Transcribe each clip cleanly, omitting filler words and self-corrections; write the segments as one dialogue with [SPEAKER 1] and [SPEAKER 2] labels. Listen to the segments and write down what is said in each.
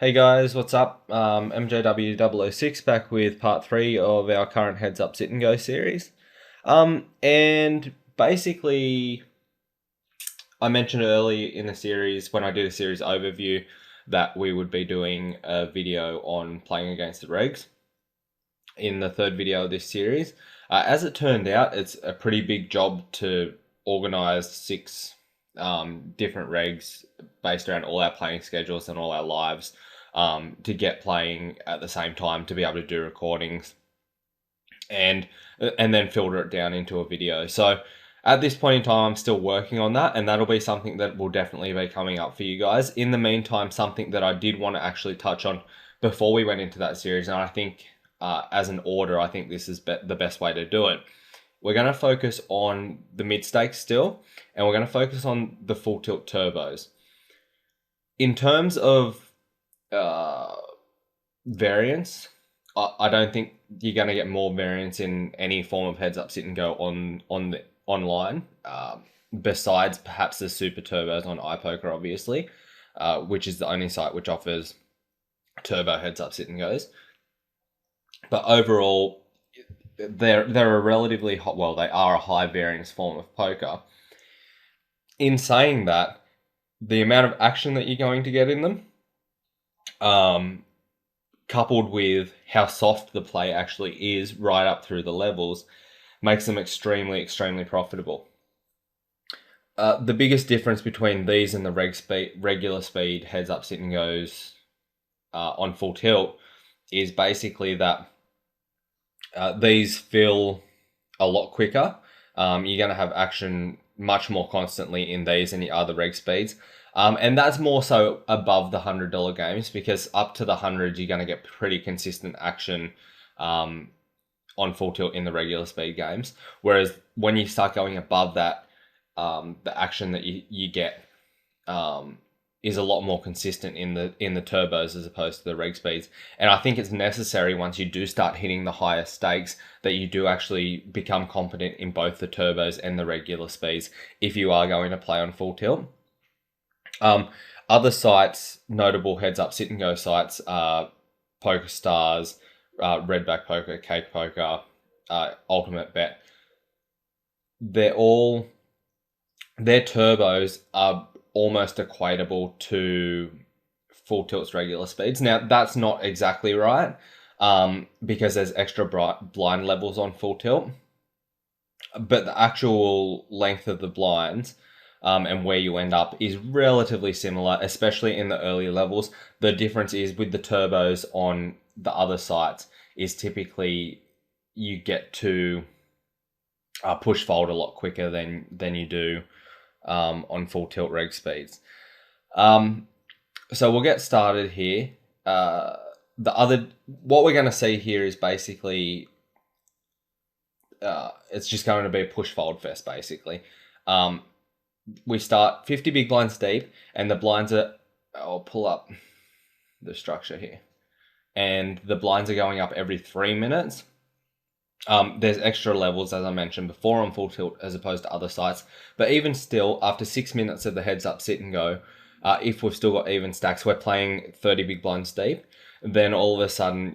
[SPEAKER 1] Hey guys, what's up? MJW006 back with part 3 of our current Heads Up Sit and Go series. And basically, I mentioned early in the series, when I did a series overview, that we would be doing a video on playing against the regs in the third video of this series. As it turned out, it's a pretty big job to organise 6 different regs based around all our playing schedules and all our lives to get playing at the same time, to be able to do recordings and then filter it down into a video. So at this point in time, I'm still working on that, and that'll be something that will definitely be coming up for you guys. In the meantime, something that I did want to actually touch on before we went into that series, and I think as an order, I think this is the best way to do it. We're going to focus on the mid stakes still, and we're going to focus on the full tilt turbos. In terms of variance, I don't think you're going to get more variance in any form of heads up sit and go online, besides perhaps the super turbos on iPoker, obviously, which is the only site which offers turbo heads up sit and goes. But overall, they're a relatively they are a high variance form of poker. In saying that, the amount of action that you're going to get in them, coupled with how soft the play actually is right up through the levels, makes them extremely, extremely profitable. The biggest difference between these and the regular speed heads up sit and goes on full tilt is basically that these fill a lot quicker. You're going to have action much more constantly in these than the other reg speeds. And that's more so above the $100 games, because up to the 100, you're going to get pretty consistent action on full tilt in the regular speed games. Whereas when you start going above that, the action that you get is a lot more consistent in the turbos as opposed to the reg speeds. And I think it's necessary, once you do start hitting the higher stakes, that you do actually become competent in both the turbos and the regular speeds if you are going to play on full tilt. Other sites, notable heads up sit and go sites, are Poker Stars, Redback Poker, Cake Poker, Ultimate Bet. Their turbos are almost equatable to full tilt's regular speeds. Now, that's not exactly right, because there's extra blind levels on full tilt, but the actual length of the blinds and where you end up is relatively similar, especially in the early levels. The difference is with the turbos on the other sites is typically you get to push fold a lot quicker than you do on full tilt reg speeds. So we'll get started here. What we're going to see here is basically it's just going to be a push fold fest, basically. We start 50 big blinds deep, and the blinds are, I'll pull up the structure here, and the blinds are going up every 3 minutes. There's extra levels, as I mentioned before, on full tilt as opposed to other sites. But even still, after 6 minutes of the heads up sit and go, if we've still got even stacks, we're playing 30 big blinds deep. Then all of a sudden,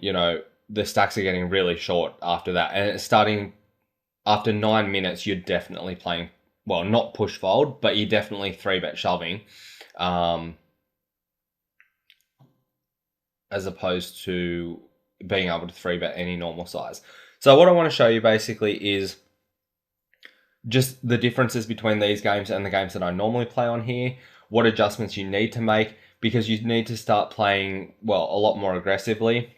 [SPEAKER 1] the stacks are getting really short after that. And it's starting after 9 minutes, you're definitely playing, well, not push fold, but you're definitely 3-bet shoving. As opposed to being able to 3-bet any normal size. So what I want to show you basically is just the differences between these games and the games that I normally play on here, what adjustments you need to make, because you need to start playing, well, a lot more aggressively.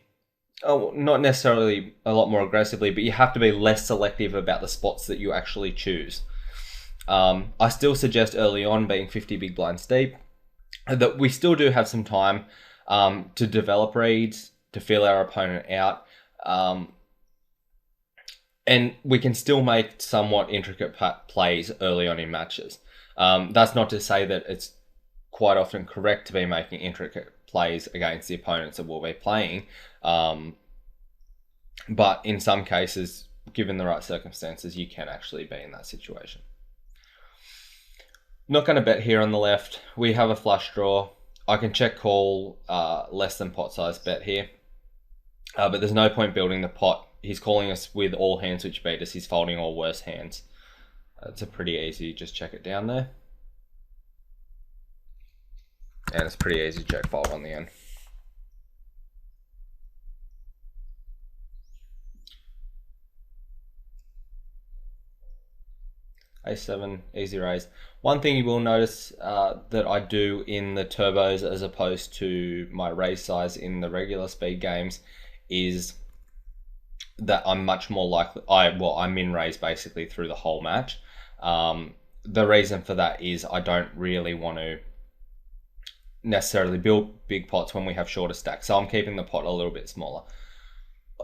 [SPEAKER 1] Oh, not necessarily a lot more aggressively, but you have to be less selective about the spots that you actually choose. I still suggest early on being 50 big blinds deep, that we still do have some time to develop reads, to feel our opponent out, and we can still make somewhat intricate plays early on in matches. That's not to say that it's quite often correct to be making intricate plays against the opponents that we'll be playing. But in some cases, given the right circumstances, you can actually be in that situation. Not going to bet here on the left. We have a flush draw. I can check call less than pot size bet here. But there's no point building the pot. He's calling us with all hands which beat us. He's folding all worse hands. It's a pretty easy, just check it down there. And it's pretty easy check fold on the end. A7, easy raise. One thing you will notice that I do in the turbos as opposed to my raise size in the regular speed games is that I'm much more likely, I'm in raise basically through the whole match. The reason for that is I don't really want to necessarily build big pots when we have shorter stacks, so I'm keeping the pot a little bit smaller.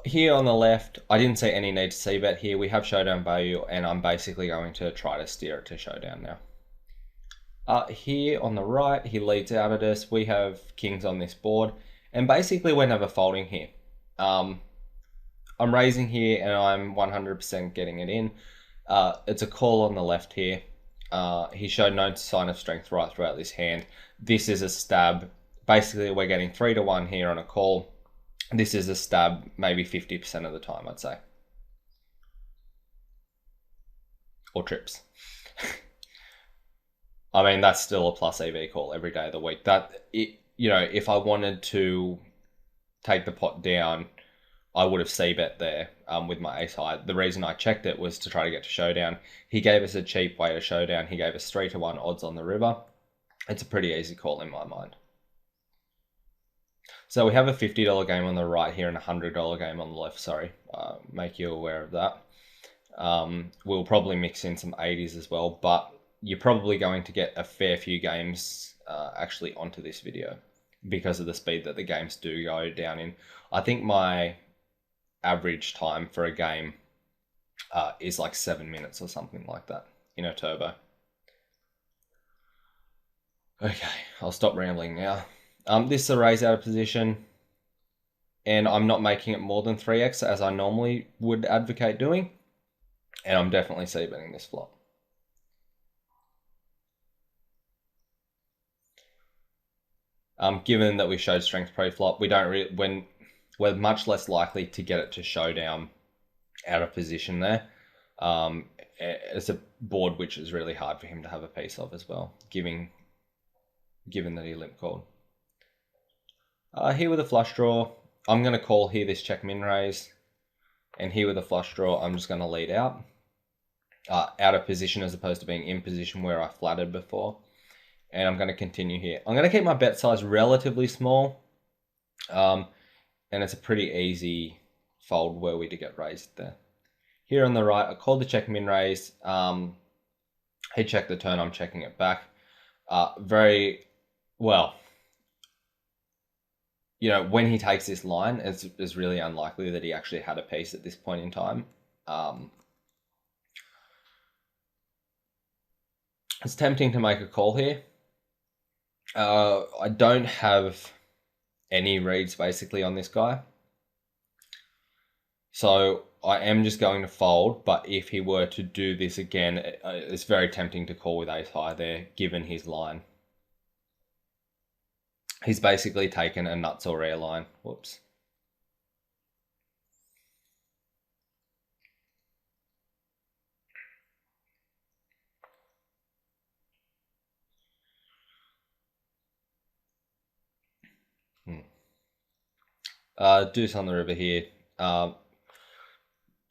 [SPEAKER 1] Here on the left, I didn't see any need to c-bet here. We have showdown value, and I'm basically going to try to steer it to showdown now. Here on the right, he leads out at us. We have kings on this board, and basically we're never folding here. I'm raising here, and I'm 100% getting it in. It's a call on the left here. He showed no sign of strength right throughout this hand. This is a stab. Basically, we're getting 3-1 here on a call. This is a stab maybe 50% of the time, I'd say. Or trips. I mean, that's still a plus EV call every day of the week. If I wanted to take the pot down, I would have c-bet there with my ace high. The reason I checked it was to try to get to showdown. He gave us a cheap way to showdown. He gave us 3-1 odds on the river. It's a pretty easy call in my mind. So we have a $50 game on the right here and a $100 game on the left, sorry. Make you aware of that. We'll probably mix in some 80s as well, but you're probably going to get a fair few games actually onto this video because of the speed that the games do go down in. I think my average time for a game is like 7 minutes or something like that in a turbo. Okay, I'll stop rambling now. This is a raise out of position, and I'm not making it more than 3x as I normally would advocate doing, and I'm definitely c-betting this flop. Given that we showed strength pre-flop, we're much less likely to get it to showdown out of position there. It's a board which is really hard for him to have a piece of as well, given that he limp called. Here with a flush draw, I'm going to call here this check min raise, and here with a flush draw, I'm just going to lead out of position as opposed to being in position where I flattered before. And I'm going to continue here. I'm going to keep my bet size relatively small, and it's a pretty easy fold were we to get raised there. Here on the right, I called the check min raise. He checked the turn, I'm checking it back. Very well. When he takes this line, it's really unlikely that he actually had a piece at this point in time. It's tempting to make a call here. I don't have any reads basically on this guy. So I am just going to fold, but if he were to do this again, it's very tempting to call with ace high there, given his line. He's basically taken a nuts or rare line. Whoops. Deuce on the river here.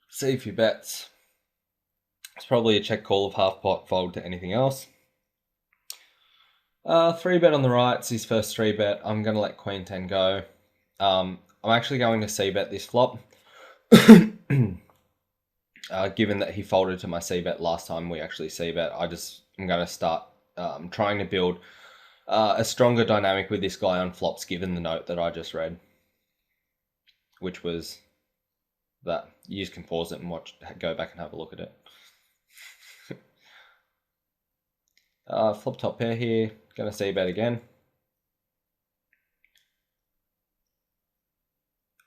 [SPEAKER 1] See a few bets. It's probably a check call of half pot fold to anything else. 3-bet on the right. It's his first 3-bet. I'm going to let Queen 10 go. I'm actually going to c-bet this flop. Given that he folded to my c-bet last time we actually c-bet, I'm going to start trying to build a stronger dynamic with this guy on flops, given the note that I just read, which was that. You can pause it and go back and have a look at it. Flop top pair here. Going to c-bet again.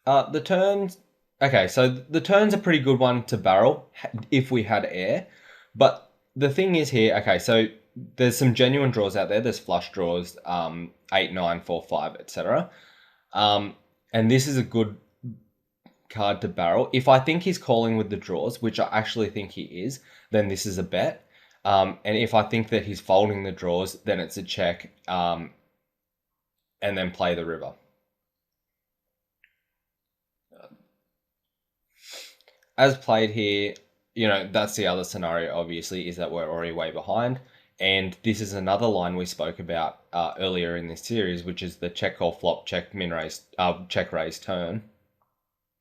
[SPEAKER 1] The turns. Okay, so the turn's a pretty good one to barrel if we had air. But the thing is here, okay, so there's some genuine draws out there. There's flush draws, 8, 9, 4, 5, etc. And this is a good card to barrel. If I think he's calling with the draws, which I actually think he is, then this is a bet. And if I think that he's folding the draws, then it's a check, and then play the river. As played here, that's the other scenario, obviously, is that we're already way behind. And this is another line we spoke about earlier in this series, which is the check call flop, check min raise, check raise turn.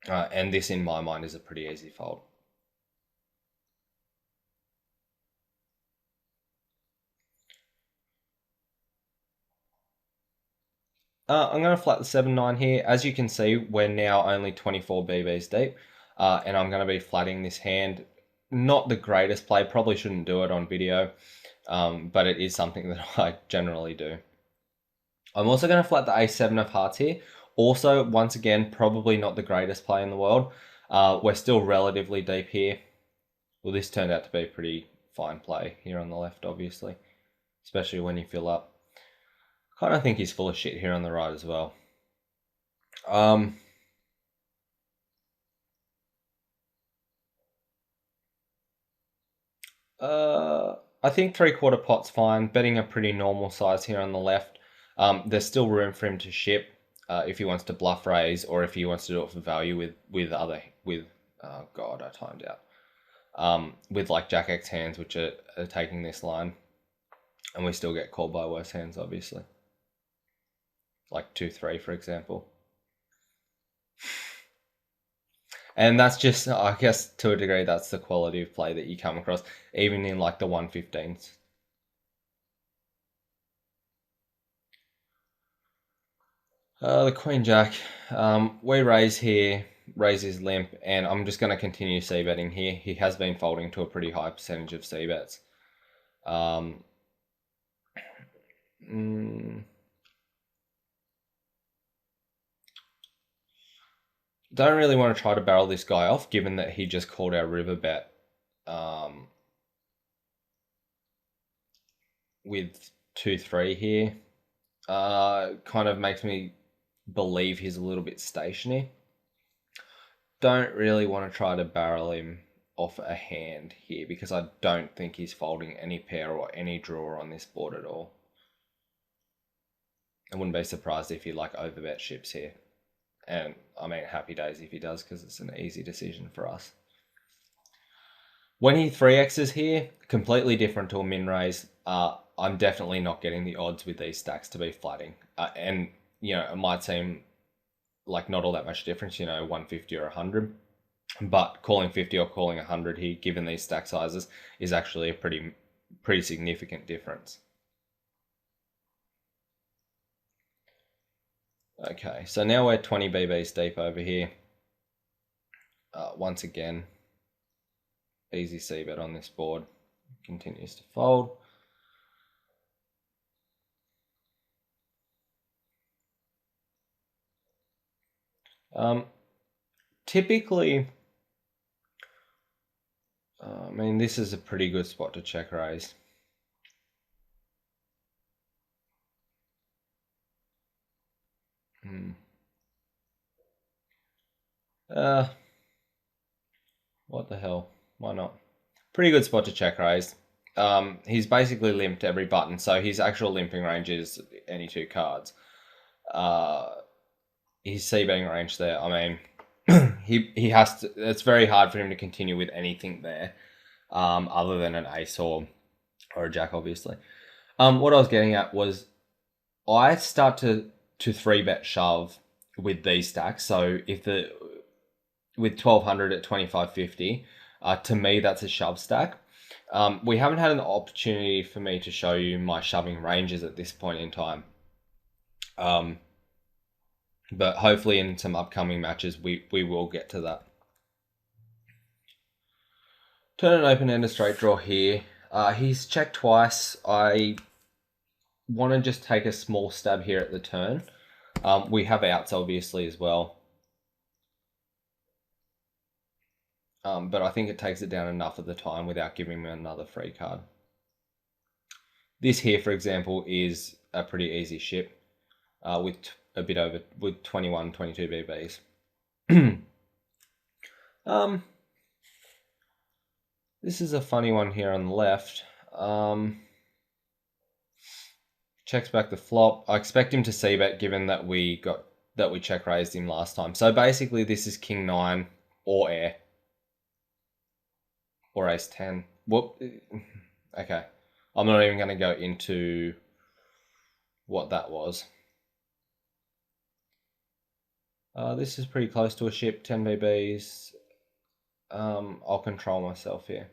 [SPEAKER 1] And this, in my mind, is a pretty easy fold. I'm going to flat the 7-9 here. As you can see, we're now only 24 BBs deep. And I'm going to be flatting this hand. Not the greatest play, probably shouldn't do it on video, but it is something that I generally do. I'm also going to flat the A7 of hearts here. Also, once again, probably not the greatest play in the world. We're still relatively deep here. Well, this turned out to be a pretty fine play here on the left, obviously, especially when you fill up. I kind of think he's full of shit here on the right as well. I think 3/4 pot's fine. Betting a pretty normal size here on the left. There's still room for him to ship if he wants to bluff raise, or if he wants to do it for value God, I timed out. With like Jack X hands, which are taking this line, and we still get called by worse hands, obviously. Like 2-3, for example. And that's just, I guess, to a degree, that's the quality of play that you come across, even in like the 115s. The Queen Jack. We raise here, raise his limp, and I'm just going to continue c-betting here. He has been folding to a pretty high percentage of c-bets. Don't really want to try to barrel this guy off, given that he just called our river bet with 2-3 here. Kind of makes me believe he's a little bit stationary. Don't really want to try to barrel him off a hand here, because I don't think he's folding any pair or any draw on this board at all. I wouldn't be surprised if he like overbet ships here. And I mean, happy days if he does, because it's an easy decision for us. When he 3x's here, completely different to a min raise. I'm definitely not getting the odds with these stacks to be flatting. And, it might seem like not all that much difference, 150 or 100. But calling 50 or calling 100 here, given these stack sizes, is actually a pretty significant difference. Okay, so now we're 20 BBs deep over here. Once again, easy c-bet on this board. Continues to fold. Typically, I mean, this is a pretty good spot to check raise. What the hell? Why not? Pretty good spot to check raise. He's basically limped every button, so his actual limping range is any two cards. His c-betting range there, I mean, he has to. It's very hard for him to continue with anything there, other than an ace or a jack, obviously. What I was getting at was, I start to 3-bet shove with these stacks. So with 1200 at 2550, to me that's a shove stack. We haven't had an opportunity for me to show you my shoving ranges at this point in time. But hopefully in some upcoming matches we will get to that. Turn an open-ended straight draw here. He's checked twice. I want to just take a small stab here at the turn. We have outs obviously as well. But I think it takes it down enough at the time without giving me another free card. This here, for example, is a pretty easy ship with a bit over, with 21, 22 BBs. This is a funny one here on the left. Checks back the flop. I expect him to c-bet given that we check raised him last time. So basically this is king 9 or air. Or ace 10. Whoop. Okay. I'm not even going to go into what that was. This is pretty close to a ship, 10 BBs. I'll control myself here.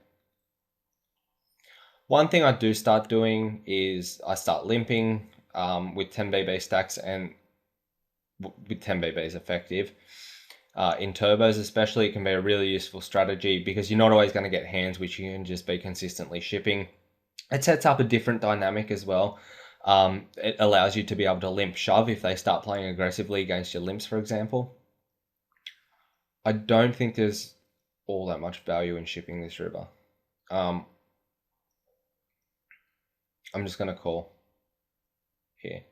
[SPEAKER 1] One thing I do start doing is I start limping with 10 BB stacks and with 10 BBs effective. In turbos especially, it can be a really useful strategy because you're not always going to get hands which you can just be consistently shipping. It sets up a different dynamic as well. It allows you to be able to limp shove if they start playing aggressively against your limps, for example. I don't think there's all that much value in shipping this river. I'm just going to call here.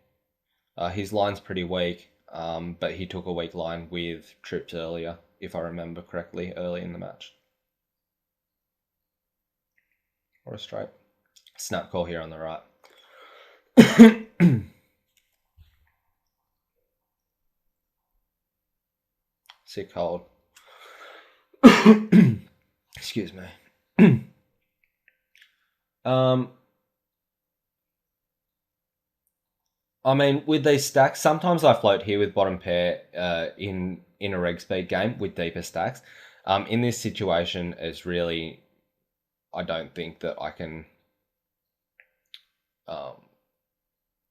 [SPEAKER 1] His line's pretty weak, but he took a weak line with troops earlier, if I remember correctly, early in the match. Or a straight. Snap call here on the right. Sick hold. Excuse me. I mean, with these stacks, sometimes I float here with bottom pair in a reg speed game with deeper stacks. In this situation, it's really, I don't think that I can.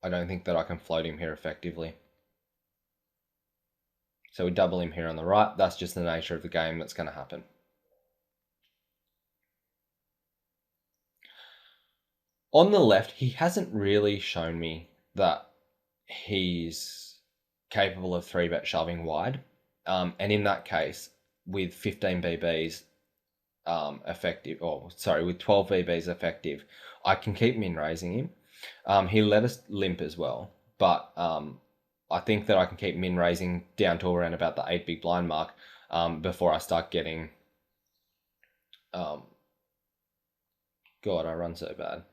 [SPEAKER 1] I don't think that I can float him here effectively. So we double him here on the right. That's just the nature of the game that's going to happen. On the left, he hasn't really shown me that he's capable of 3-bet shoving wide. And in that case, with 15 BBs effective, with 12 BBs effective, I can keep min raising him. He let us limp as well, but I think that I can keep min raising down to around about the 8 big blind mark before I start getting. God, I run so bad.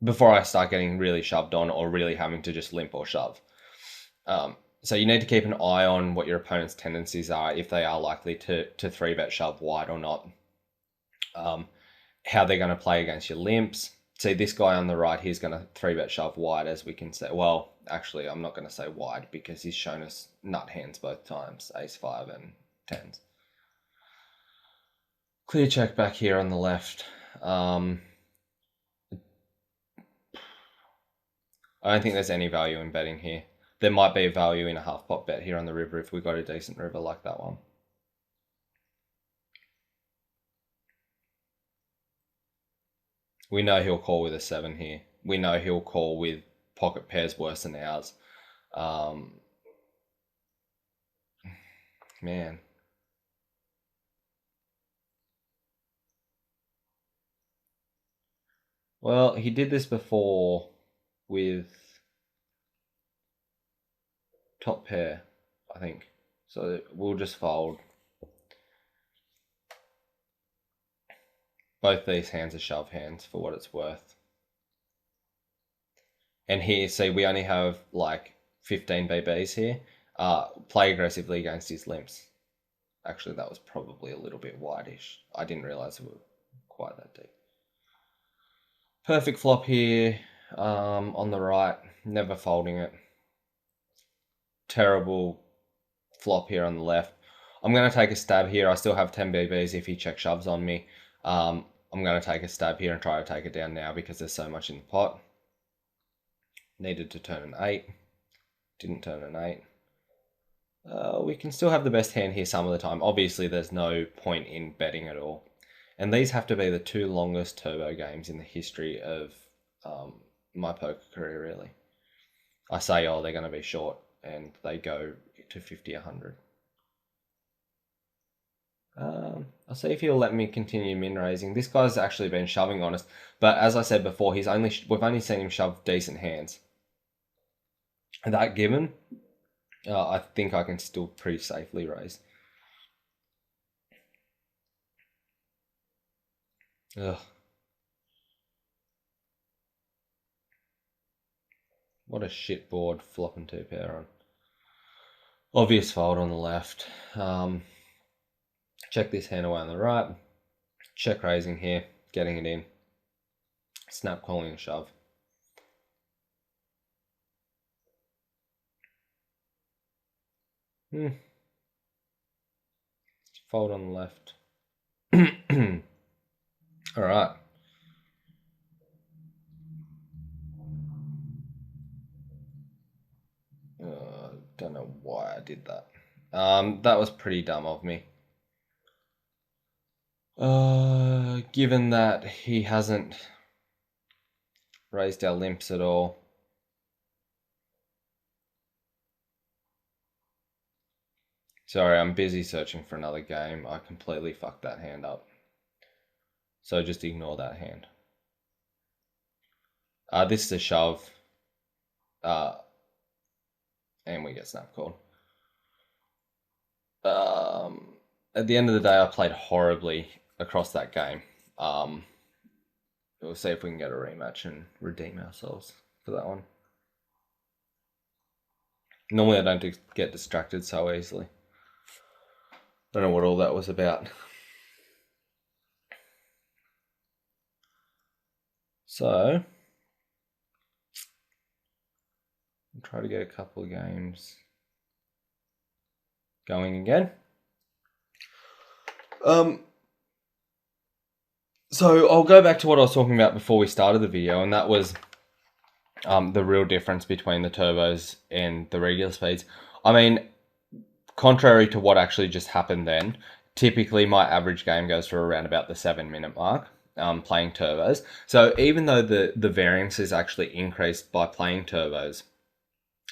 [SPEAKER 1] Before I start getting really shoved on or really having to just limp or shove. So you need to keep an eye on what your opponent's tendencies are, if they are likely to 3-bet shove wide or not. How they're going to play against your limps. See, this guy on the right, he's going to 3-bet shove wide, as we can say. Well, actually, I'm not going to say wide because he's shown us nut hands both times, ace 5 and 10s. Clear check back here on the left. I don't think there's any value in betting here. There might be a value in a half pot bet here on the river if we got a decent river like that one. We know he'll call with a 7 here. We know he'll call with pocket pairs worse than ours. Man. Well, he did this before with top pair, I think. So we'll just fold. Both these hands are shove hands for what it's worth. And here, see, we only have like 15 BBs here. Play aggressively against his limps. Actually, that was probably a little bit wideish. I didn't realize it was quite that deep. Perfect flop here on the right. Never folding it. Terrible flop here on the left. I'm going to take a stab here. I still have 10 BBs if he check shoves on me. I'm going to take a stab here and try to take it down now because there's so much in the pot. Needed to turn an 8. Didn't turn an 8. We can still have the best hand here some of the time. Obviously, there's no point in betting at all. And these have to be the 2 longest turbo games in the history of my poker career, really. I say, oh, they're going to be short, and they go to 50, 100. I'll I'll see if he'll let me continue min raising. This guy's actually been shoving on us, but as I said before, we've only seen him shove decent hands. That given, I think I can still pretty safely raise. Ugh. What a shit board, flopping 2 pair on. Obvious fold on the left. Check this hand away on the right. Check raising here, getting it in. Snap calling a shove. Fold on the left. All right. Don't know why I did that. That was pretty dumb of me. Given that he hasn't raised our limps at all. Sorry, I'm busy searching for another game. I completely fucked that hand up. So just ignore that hand. This is a shove. And we get snap called. At the end of the day, I played horribly across that game. We'll see if we can get a rematch and redeem ourselves for that one. Normally I don't get distracted so easily. Don't know what all that was about. So, I'll try to get a couple of games going again. So I'll go back to what I was talking about before we started the video, and that was the real difference between the turbos and the regular speeds. I mean, contrary to what actually just happened then, typically my average game goes for around about the 7-minute mark, playing turbos. So even though the variance is actually increased by playing turbos,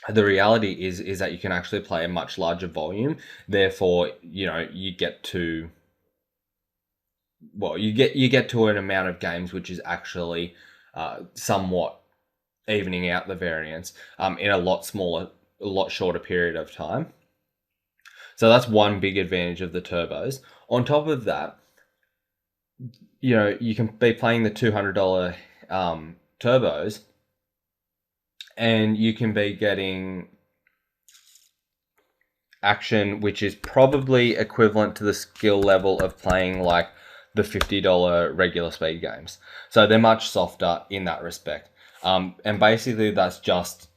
[SPEAKER 1] the reality is that you can actually play a much larger volume. Therefore, you get to an amount of games which is actually somewhat evening out the variance in a lot shorter period of time. So that's one big advantage of the turbos. On top of that, you can be playing the $200 turbos, and you can be getting action which is probably equivalent to the skill level of playing like the $50 regular speed games. So they're much softer in that respect. And basically that's just,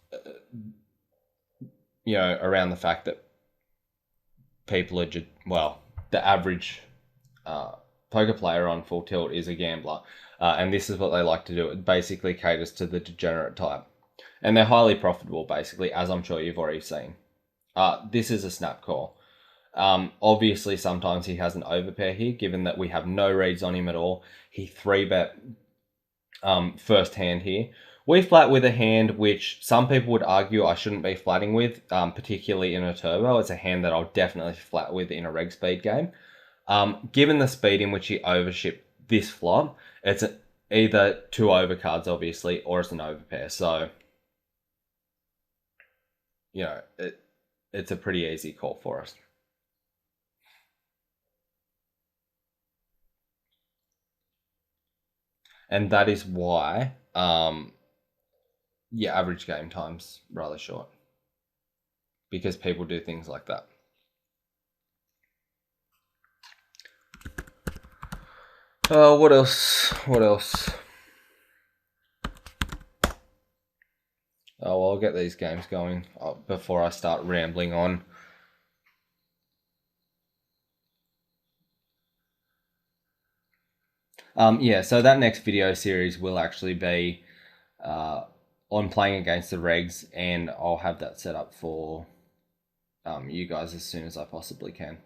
[SPEAKER 1] around the fact that people are the average poker player on full tilt is a gambler. And this is what they like to do. It basically caters to the degenerate type. And they're highly profitable, basically, as I'm sure you've already seen. This is a snap call. Obviously, sometimes he has an overpair here, given that we have no reads on him at all. He 3-bet first hand here. We flat with a hand which some people would argue I shouldn't be flatting with, particularly in a turbo. It's a hand that I'll definitely flat with in a reg speed game. Given the speed in which he overshipped this flop, it's either 2 overcards, obviously, or it's an overpair. So, it's a pretty easy call for us. And that is why average game time's rather short. Because people do things like that. What else? Oh, well, I'll get these games going before I start rambling on. So that next video series will actually be on playing against the regs, and I'll have that set up for you guys as soon as I possibly can.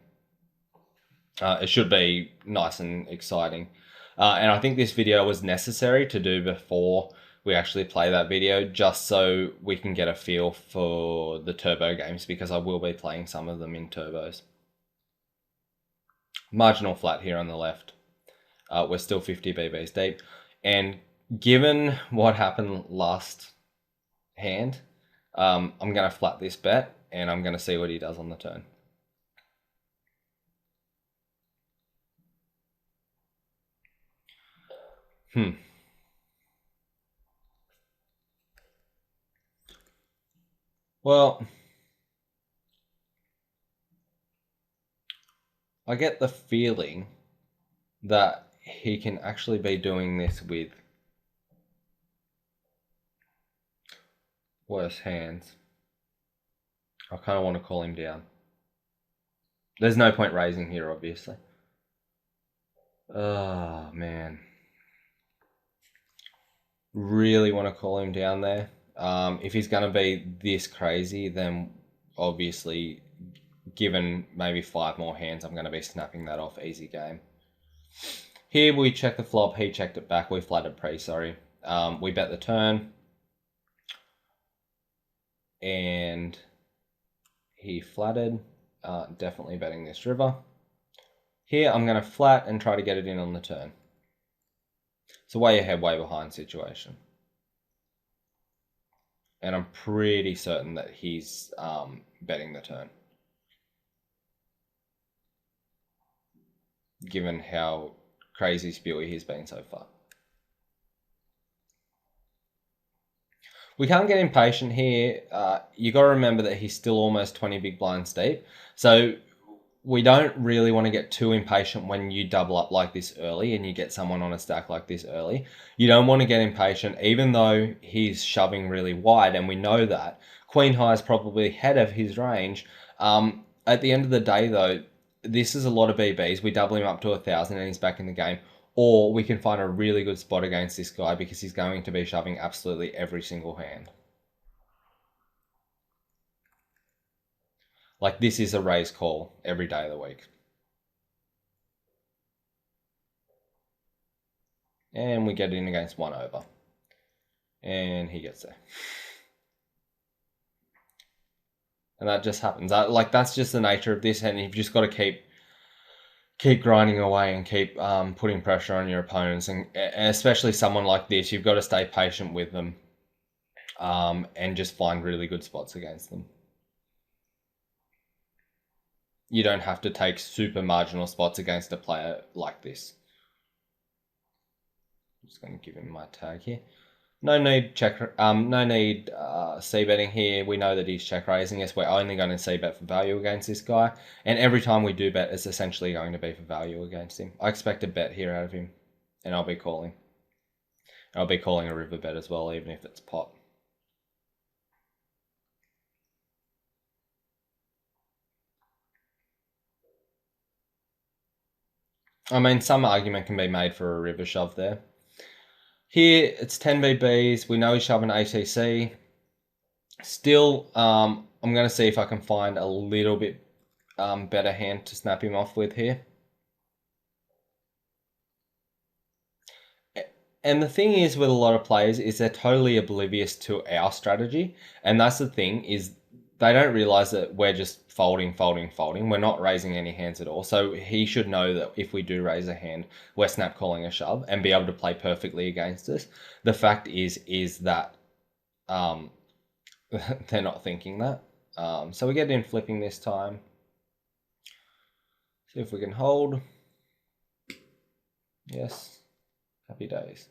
[SPEAKER 1] It should be nice and exciting. And I think this video was necessary to do before we actually play that video, just so we can get a feel for the turbo games, because I will be playing some of them in turbos. Marginal flat here on the left. We're still 50 BBs deep. And given what happened last hand, I'm going to flat this bet, and I'm going to see what he does on the turn. Well, I get the feeling that he can actually be doing this with worse hands. I kind of want to call him down. There's no point raising here, obviously. Oh, man. Really want to call him down there. If he's going to be this crazy, then obviously, given maybe 5 more hands, I'm going to be snapping that off. Easy game. Here we check the flop. He checked it back. We flatted pre, sorry. We bet the turn. And he flatted. Definitely betting this river. Here I'm going to flat and try to get it in on the turn. It's a way ahead, way behind situation. And I'm pretty certain that he's betting the turn, given how crazy spewy he's been so far. We can't get impatient here. You got to remember that he's still almost 20 big blinds deep. So we don't really want to get too impatient when you double up like this early and you get someone on a stack like this early. You don't want to get impatient, even though he's shoving really wide, and we know that. Queen high is probably ahead of his range. At the end of the day, though, this is a lot of BBs. We double him up to 1,000 and he's back in the game. Or we can find a really good spot against this guy because he's going to be shoving absolutely every single hand. Like, this is a raise call every day of the week. And we get in against 1 over. And he gets there. And that just happens. That's just the nature of this, and you've just got to keep grinding away and keep putting pressure on your opponents, and especially someone like this, you've got to stay patient with them and just find really good spots against them. You don't have to take super marginal spots against a player like this. I'm just going to give him my tag here. No need c-betting here. We know that he's check raising us. We're only going to c-bet for value against this guy. And every time we do bet, it's essentially going to be for value against him. I expect a bet here out of him. And I'll be calling. I'll be calling a river bet as well, even if it's pot. I mean, some argument can be made for a river shove there. Here, it's 10 BBs. We know he's shoving ATC. Still, I'm going to see if I can find a little bit better hand to snap him off with here. And the thing is with a lot of players is they're totally oblivious to our strategy. And that's the thing, is they don't realize that we're just folding. We're not raising any hands at all. So he should know that if we do raise a hand, we're snap calling a shove and be able to play perfectly against us. The fact is that they're not thinking that. So we get in flipping this time. See if we can hold. Yes. Happy days.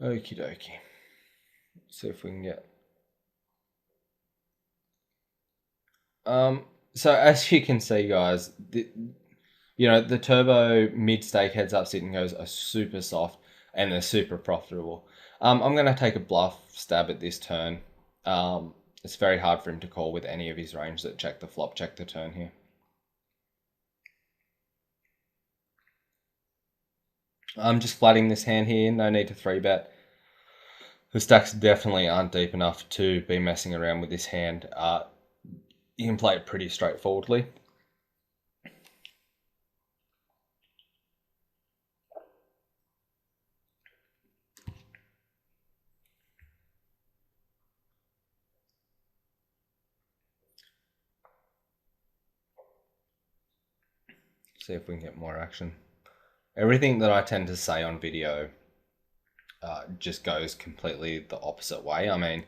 [SPEAKER 1] Okie dokie. See if we can get. So as you can see, guys, the turbo mid stake heads up sit and goes are super soft and they're super profitable. I'm going to take a bluff stab at this turn. It's very hard for him to call with any of his range that check the flop, check the turn here. I'm just flatting this hand here, no need to 3-bet. The stacks definitely aren't deep enough to be messing around with this hand. You can play it pretty straightforwardly. See if we can get more action. Everything that I tend to say on video just goes completely the opposite way. I mean,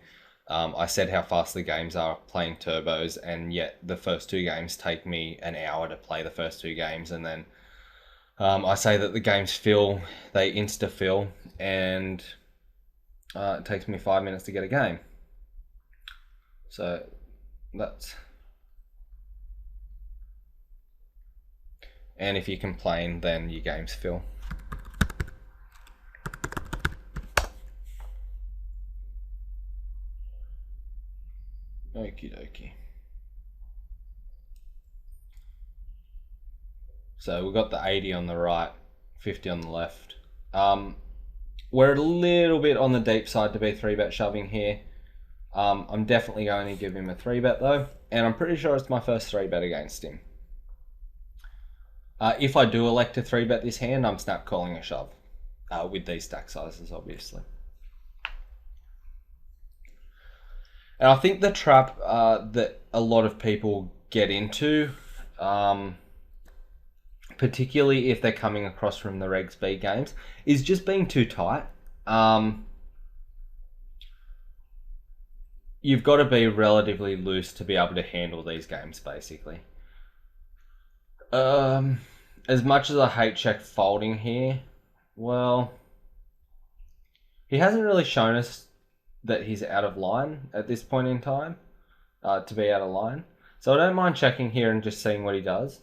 [SPEAKER 1] I said how fast the games are playing turbos, and yet the first 2 games take me an hour to play the first 2 games, and then I say that the games fill, they insta-fill, and it takes me 5 minutes to get a game. So that's... And if you complain, then your games fill. Okie dokie. So we've got the 80 on the right, 50 on the left. We're a little bit on the deep side to be 3-bet shoving here. I'm definitely going to give him a 3-bet though, and I'm pretty sure it's my first 3-bet against him. If I do elect to 3-bet this hand, I'm snap calling a shove with these stack sizes, obviously. And I think the trap that a lot of people get into, particularly if they're coming across from the Reg Speed games, is just being too tight. You've got to be relatively loose to be able to handle these games, basically. As much as I hate check folding here, well, he hasn't really shown us that he's out of line at this point in time, to be out of line. So I don't mind checking here and just seeing what he does.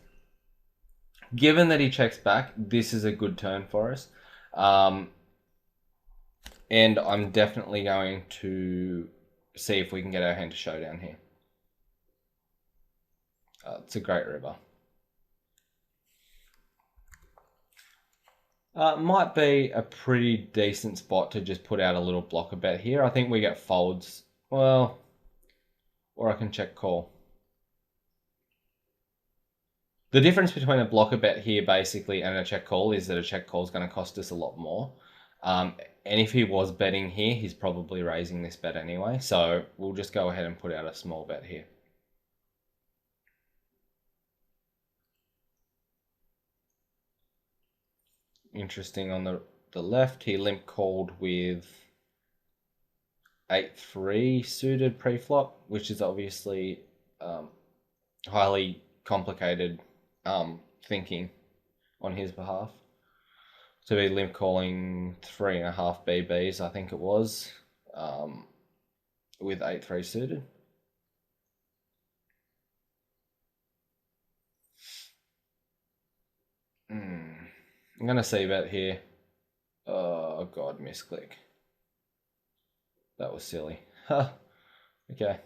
[SPEAKER 1] Given that he checks back, this is a good turn for us. And I'm definitely going to see if we can get our hand to showdown here. It's a great river. Might be a pretty decent spot to just put out a little blocker bet here. I think we get folds, well, or I can check call. The difference between a blocker bet here basically and a check call is that a check call is going to cost us a lot more. And if he was betting here, he's probably raising this bet anyway. So we'll just go ahead and put out a small bet here. Interesting, on the left, he limp called with 8-3 suited pre-flop, which is obviously highly complicated thinking on his behalf. To be limp calling 3.5 BBs, I think it was, with 8-3 suited. I'm going to c-bet here. Oh god, misclick. That was silly. Huh. Okay.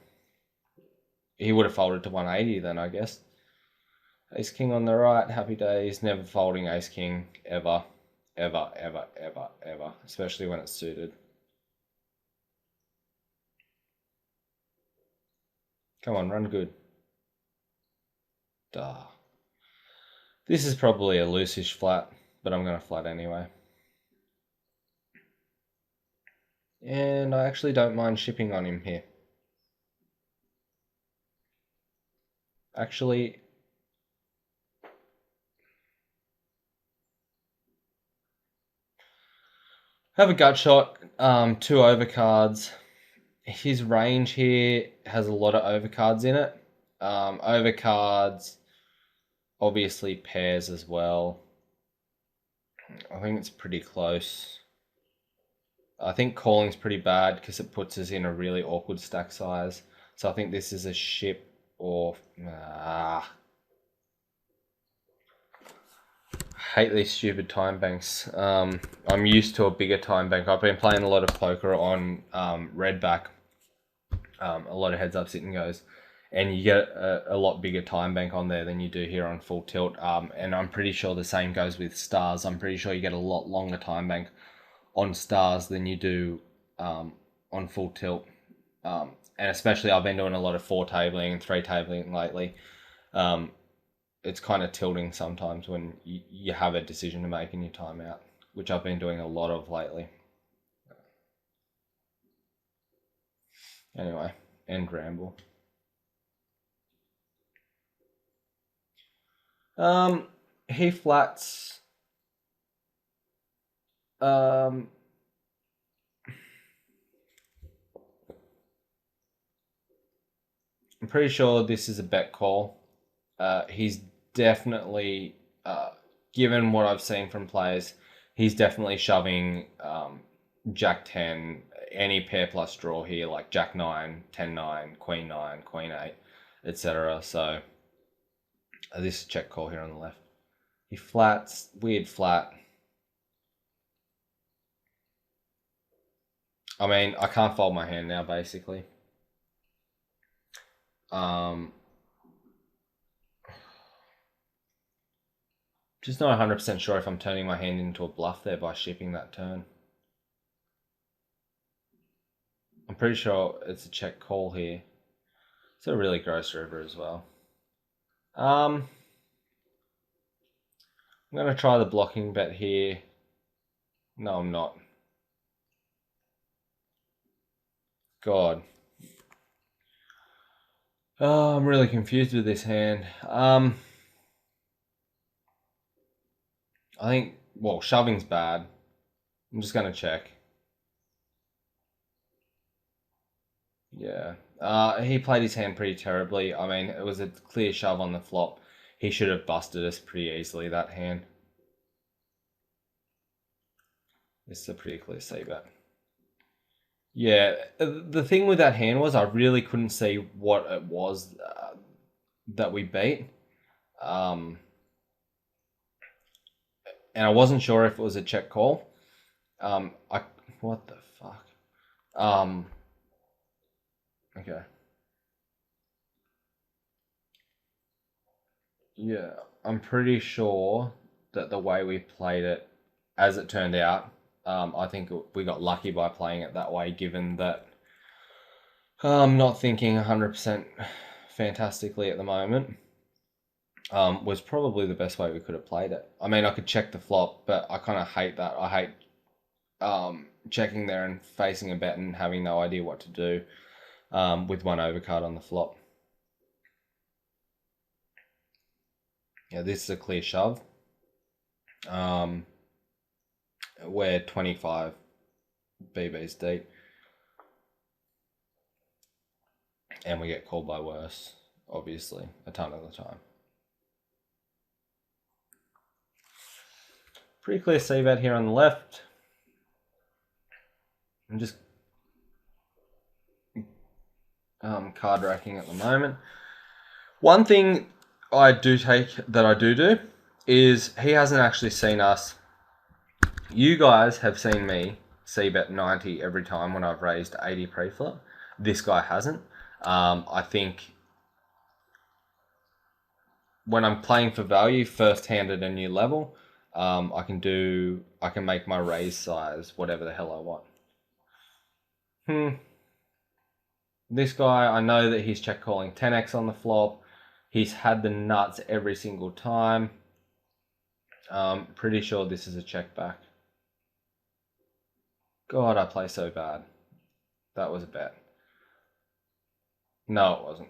[SPEAKER 1] He would have folded to 180 then, I guess. Ace King on the right, happy days. Never folding Ace King, ever. Ever, ever, ever, ever. Especially when it's suited. Come on, run good. Duh. This is probably a loose-ish flat, but I'm going to flat anyway. And I actually don't mind shipping on him here. Actually, have a gut shot, 2 overcards. His range here has a lot of overcards in it. Overcards, obviously pairs as well. I think it's pretty close. I think calling's pretty bad because it puts us in a really awkward stack size. So I think this is a ship or... hate these stupid time banks. I'm used to a bigger time bank. I've been playing a lot of poker on redback, a lot of heads up sit and goes, and you get a lot bigger time bank on there than you do here on full tilt. And I'm pretty sure the same goes with stars. I'm pretty sure you get a lot longer time bank on stars than you do on full tilt. And especially I've been doing a lot of 4 tabling and 3 tabling lately. It's kind of tilting sometimes when you have a decision to make in your timeout, which I've been doing a lot of lately. Anyway, end ramble. he flats. I'm pretty sure this is a bet call. He's definitely, given what I've seen from players, he's definitely shoving Jack 10, any pair plus draw here, like Jack 9, 10 9, Queen 9, Queen 8, etc. So this is a check call here on the left. He flats, weird flat. I mean, I can't fold my hand now, basically. Just not 100% sure if I'm turning my hand into a bluff there by shipping that turn. I'm pretty sure it's a check call here. It's a really gross river as well. I'm going to try the blocking bet here. No, I'm not. God. Oh, I'm really confused with this hand. I think, well, shoving's bad. I'm just going to check. Yeah. He played his hand pretty terribly. I mean, it was a clear shove on the flop. He should have busted us pretty easily, that hand. This is a pretty clear c-bet. Yeah, the thing with that hand was I really couldn't see what it was that we beat. And I wasn't sure if it was a check call. What the fuck? Okay. Yeah, I'm pretty sure that the way we played it, as it turned out, I think we got lucky by playing it that way, given that I'm not thinking 100% fantastically at the moment. Was probably the best way we could have played it. I mean, I could check the flop, but I kind of hate that. I hate checking there and facing a bet and having no idea what to do with one overcard on the flop. Yeah, this is a clear shove. We're 25 BBs deep. And we get called by worse, obviously, a ton of the time. Pretty clear c-bet here on the left. I'm just card racking at the moment. One thing I do is he hasn't actually seen us. You guys have seen me c-bet 90 every time when I've raised 80 pre-flop. This guy hasn't. I think when I'm playing for value, first hand at a new level, I can make my raise size whatever the hell I want. This guy, I know that he's check calling 10x on the flop. He's had the nuts every single time. Pretty sure this is a check back. God, I play so bad. That was a bet. No, it wasn't.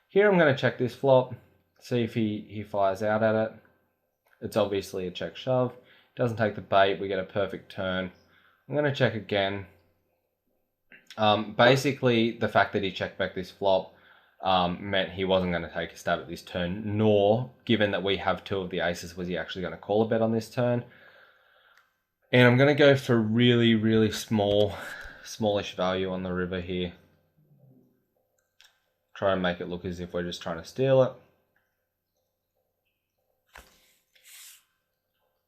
[SPEAKER 1] Here I'm going to check this flop, see if he fires out at it. It's obviously a check shove. Doesn't take the bait. We get a perfect turn. I'm going to check again. Basically, the fact that he checked back this flop meant he wasn't going to take a stab at this turn, nor, given that we have two of the aces, was he actually going to call a bet on this turn. And I'm going to go for really, really smallish value on the river here. Try and make it look as if we're just trying to steal it.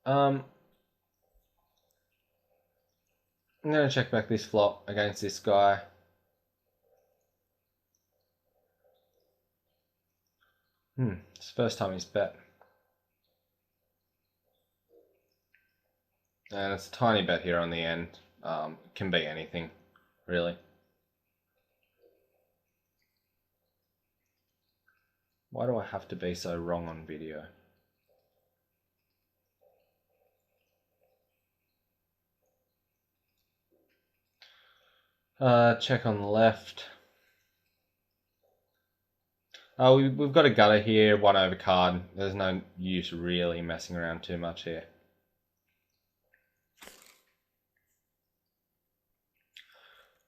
[SPEAKER 1] I'm going to check back this flop against this guy. It's the first time he's bet. And it's a tiny bet here on the end. Can be anything, really. Why do I have to be so wrong on video? Check on the left. We've got a gutter here, 1 over card. There's no use really messing around too much here.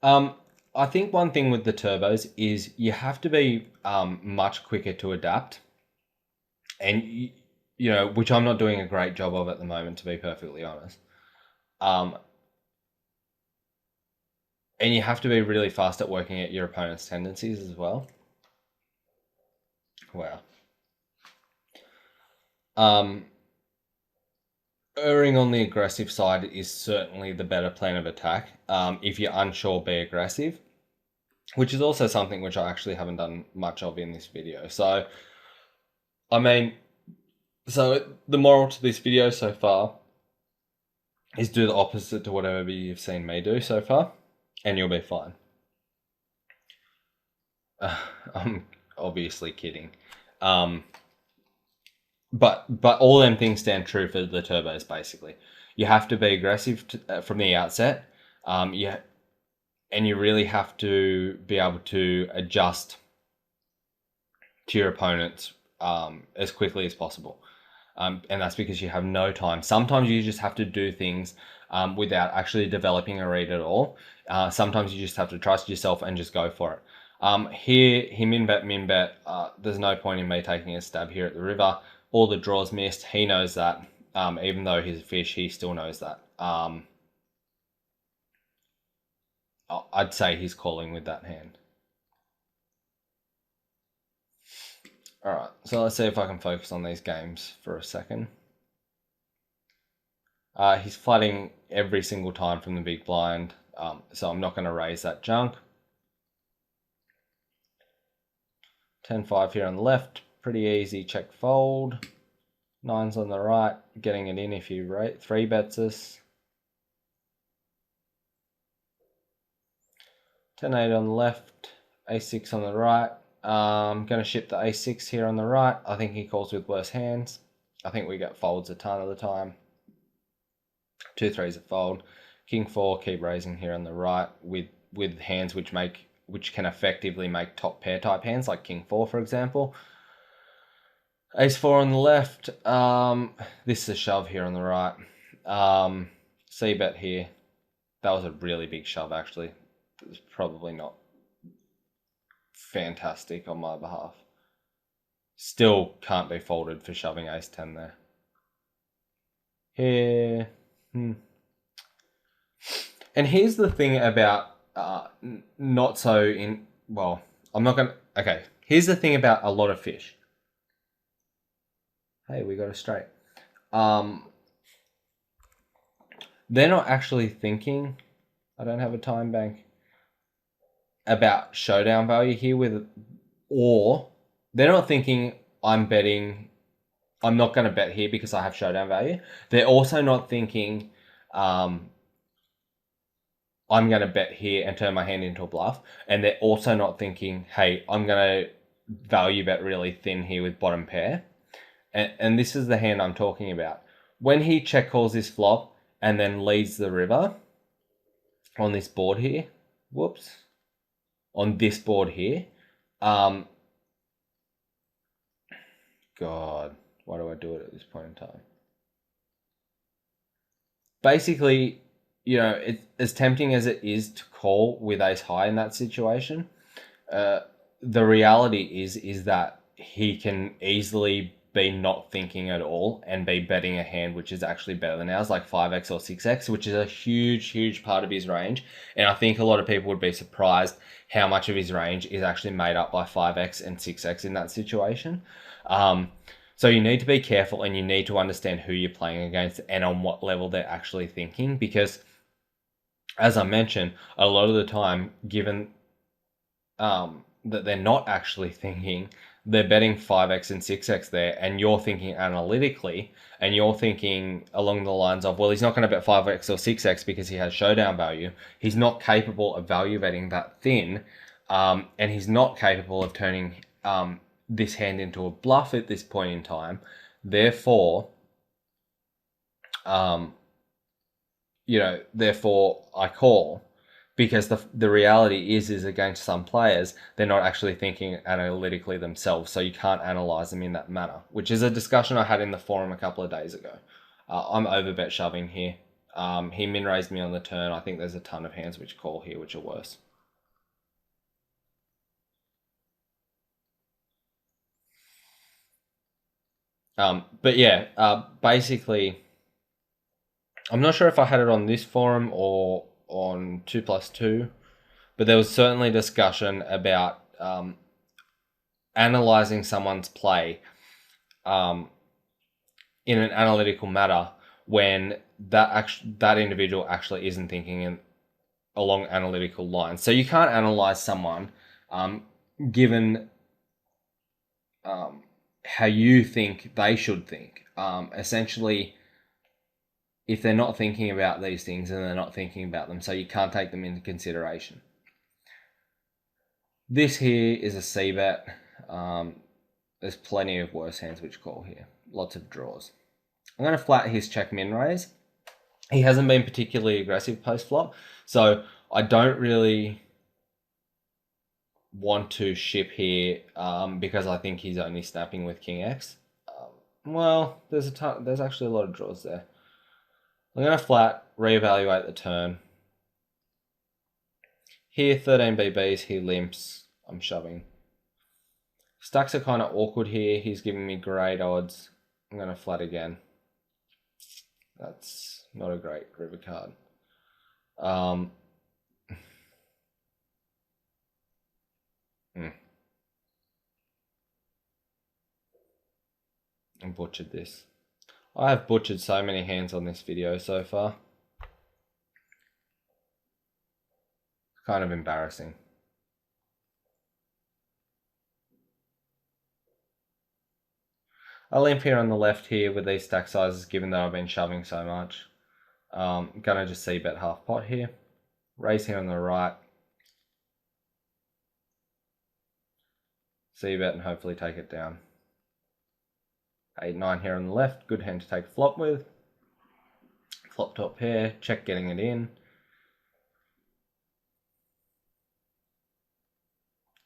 [SPEAKER 1] I think one thing with the turbos is you have to be much quicker to adapt, and you know, which I'm not doing a great job of at the moment, to be perfectly honest. And you have to be really fast at working at your opponent's tendencies as well. Wow. Erring on the aggressive side is certainly the better plan of attack. If you're unsure, be aggressive, which is also something which I actually haven't done much of in this video. So, I mean, so the moral to this video so far is do the opposite to whatever you've seen me do so far, and you'll be fine. I'm obviously kidding. But all them things stand true for the turbos, basically. You have to be aggressive from the outset. And you really have to be able to adjust to your opponents as quickly as possible. And that's because you have no time. Sometimes you just have to do things without actually developing a read at all. Sometimes you just have to trust yourself and just go for it. Here, he min bet. There's no point in me taking a stab here at the river. All the draws missed. He knows that. Even though he's a fish, he still knows that. I'd say he's calling with that hand. Alright, so let's see if I can focus on these games for a second. He's flooding every single time from the big blind, so I'm not going to raise that junk. 10-5 here on the left, pretty easy check fold. 9's on the right, getting it in if you rate 3 bets us. 10-8 on the left, a6 on the right. I'm going to ship the a6 here on the right. I think he calls with worse hands. I think we get folds a ton of the time. 2-3's a fold. King 4, keep raising here on the right with hands which can effectively make top pair type hands, like King 4, for example. Ace 4 on the left. This is a shove here on the right. C bet here. That was a really big shove, actually. It was probably not fantastic on my behalf. Still can't be folded for shoving ace 10 there. Here. And here's the thing about not so in... Well, I'm not going to... Okay, here's the thing about a lot of fish. Hey, we got it straight. They're not actually thinking... I don't have a time bank. About showdown value here or they're not thinking I'm not going to bet here because I have showdown value. They're also not thinking I'm going to bet here and turn my hand into a bluff. And they're also not thinking, hey, I'm going to value bet really thin here with bottom pair. And this is the hand I'm talking about. When he check calls this flop and then leads the river on this board here, whoops, on this board here, God, why do I do it at this point in time? Basically, you know, it's as tempting as it is to call with ace high in that situation. The reality is that he can easily be not thinking at all and be betting a hand which is actually better than ours, like 5x or 6x, which is a huge part of his range. And I think a lot of people would be surprised how much of his range is actually made up by 5x and 6x in that situation. So you need to be careful and you need to understand who you're playing against and on what level they're actually thinking, because as I mentioned, a lot of the time, given that they're not actually thinking, they're betting 5x and 6x there, and you're thinking analytically, and you're thinking along the lines of, well, he's not going to bet 5x or 6x because he has showdown value. He's not capable of value betting that thin, and he's not capable of turning this hand into a bluff at this point in time. Therefore, therefore I call. because the reality is against some players, they're not actually thinking analytically themselves, so you can't analyze them in that manner, which is a discussion I had in the forum a couple of days ago. I'm overbet shoving here. He min-raised me on the turn. I think there's a ton of hands which call here, which are worse. But yeah, basically, I'm not sure if I had it on this forum or on 2+2, but there was certainly discussion about analyzing someone's play in an analytical manner when that individual actually isn't thinking along analytical lines. So you can't analyze someone given how you think they should think. Essentially, if they're not thinking about these things, then they're not thinking about them, so you can't take them into consideration. This here is a C-bet. There's plenty of worse hands which call here. Lots of draws. I'm going to flat his check min raise. He hasn't been particularly aggressive post-flop, so I don't really want to ship here because I think he's only snapping with King X. Well, there's actually a lot of draws there. I'm going to flat, reevaluate the turn. Here, 13 BBs, he limps. I'm shoving. Stacks are kind of awkward here. He's giving me great odds. I'm going to flat again. That's not a great river card. I butchered this. I have butchered so many hands on this video so far. Kind of embarrassing. I limp here on the left here with these stack sizes, given that I've been shoving so much. Gonna just c-bet half pot here. Raise here on the right. C-bet and hopefully take it down. 8-9 here on the left, good hand to take a flop with. Flop top pair, check getting it in.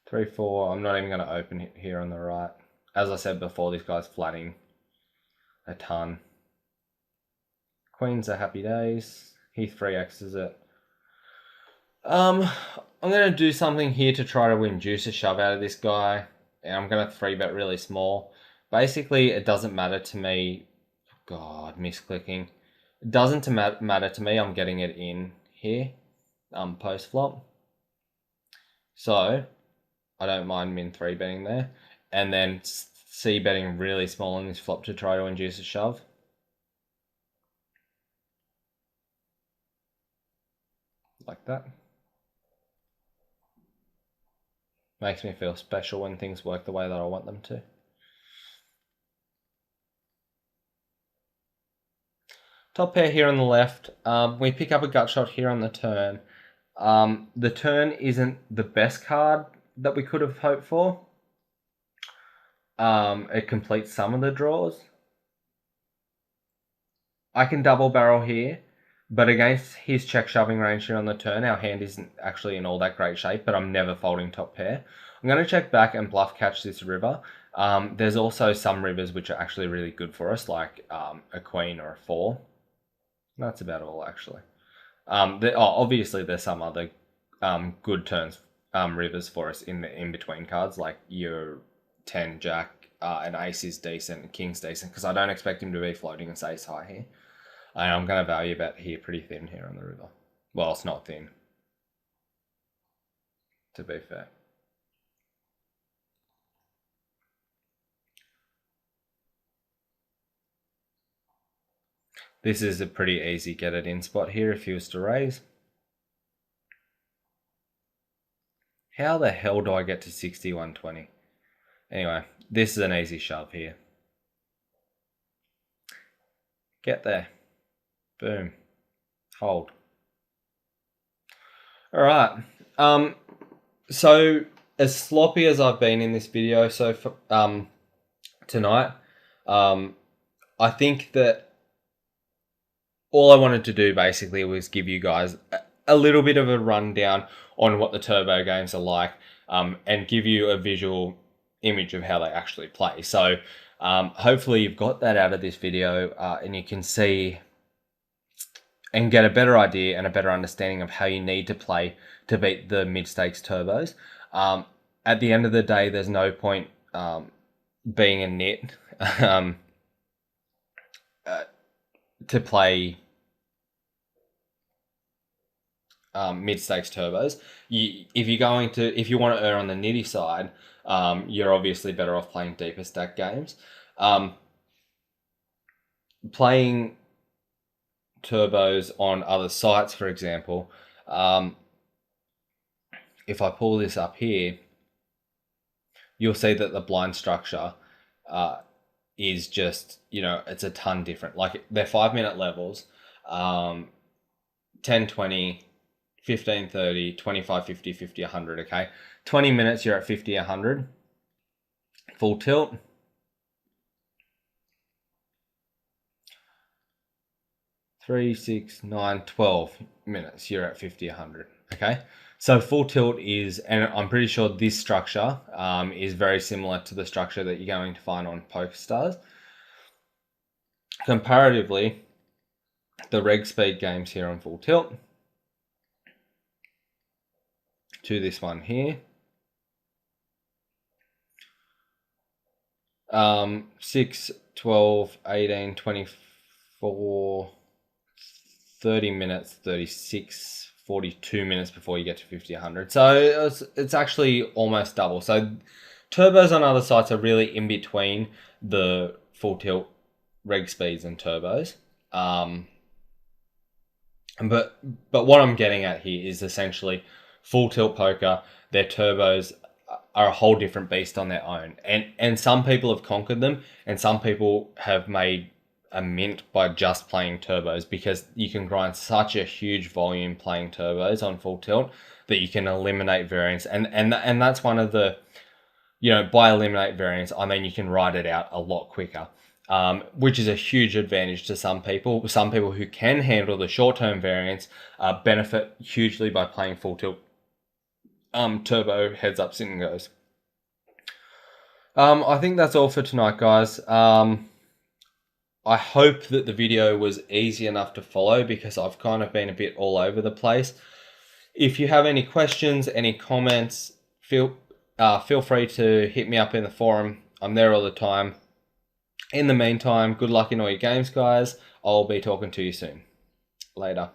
[SPEAKER 1] 3-4, I'm not even going to open it here on the right. As I said before, this guy's flatting a ton. Queens are happy days. He 3x's it. I'm going to do something here to try to induce a shove out of this guy. And I'm going to 3-bet really small. Basically, it doesn't matter to me. God, misclicking. It doesn't matter to me. I'm getting it in here, post flop. So I don't mind min 3-betting there, and then c-betting really small on this flop to try to induce a shove. Like that. Makes me feel special when things work the way that I want them to. Top pair here on the left. We pick up a gut shot here on the turn. The turn isn't the best card that we could have hoped for. It completes some of the draws. I can double barrel here, but against his check shoving range here on the turn, our hand isn't actually in all that great shape, but I'm never folding top pair. I'm going to check back and bluff catch this river. There's also some rivers which are actually really good for us, like a queen or a 4. That's about all, actually. Obviously, there's some other good turns, rivers for us in the in-between cards, like your 10 jack, and ace is decent, and king's decent, because I don't expect him to be floating and ace high here. And I'm going to value bet here pretty thin here on the river. Well, it's not thin, to be fair. This is a pretty easy get it in spot here if he was to raise. How the hell do I get to 61-20? Anyway, this is an easy shove here. Get there. Boom. Hold. Alright. So, as sloppy as I've been in this video tonight, I think that all I wanted to do basically was give you guys a little bit of a rundown on what the turbo games are like, and give you a visual image of how they actually play. So hopefully you've got that out of this video, and you can see and get a better idea and a better understanding of how you need to play to beat the mid-stakes turbos. At the end of the day, there's no point being a nit to play mid-stakes turbos. If you want to err on the nitty side, you're obviously better off playing deeper stack games. Playing turbos on other sites, for example, if I pull this up here, you'll see that the blind structure is just, it's a ton different. Like, they're 5-minute levels, 10, 20, 15, 30, 25, 50, 50, 100, okay? 20 minutes, you're at 50, 100. Full tilt. Three, 6, 9, 12 minutes, you're at 50, 100, okay? So full tilt is, and I'm pretty sure this structure is very similar to the structure that you're going to find on PokerStars. Comparatively, the reg speed games here on full tilt to this one here, 6, 12, 18, 24, 30 minutes, 36, 42 minutes before you get to 50, 100. So it's actually almost double. So turbos on other sites are really in between the full tilt reg speeds and turbos. But what I'm getting at here is essentially full tilt poker, their turbos are a whole different beast on their own. And some people have conquered them, and some people have made a mint by just playing turbos, because you can grind such a huge volume playing turbos on full tilt that you can eliminate variance. And that's one of the, by eliminate variance, I mean you can ride it out a lot quicker, which is a huge advantage to some people. Some people who can handle the short-term variance benefit hugely by playing full tilt turbo heads up sit and goes. I think that's all for tonight, guys. I hope that the video was easy enough to follow, because I've kind of been a bit all over the place. If you have any questions, any comments, feel free to hit me up in the forum. I'm there all the time. In the meantime, good luck in all your games, guys. I'll be talking to you soon. Later.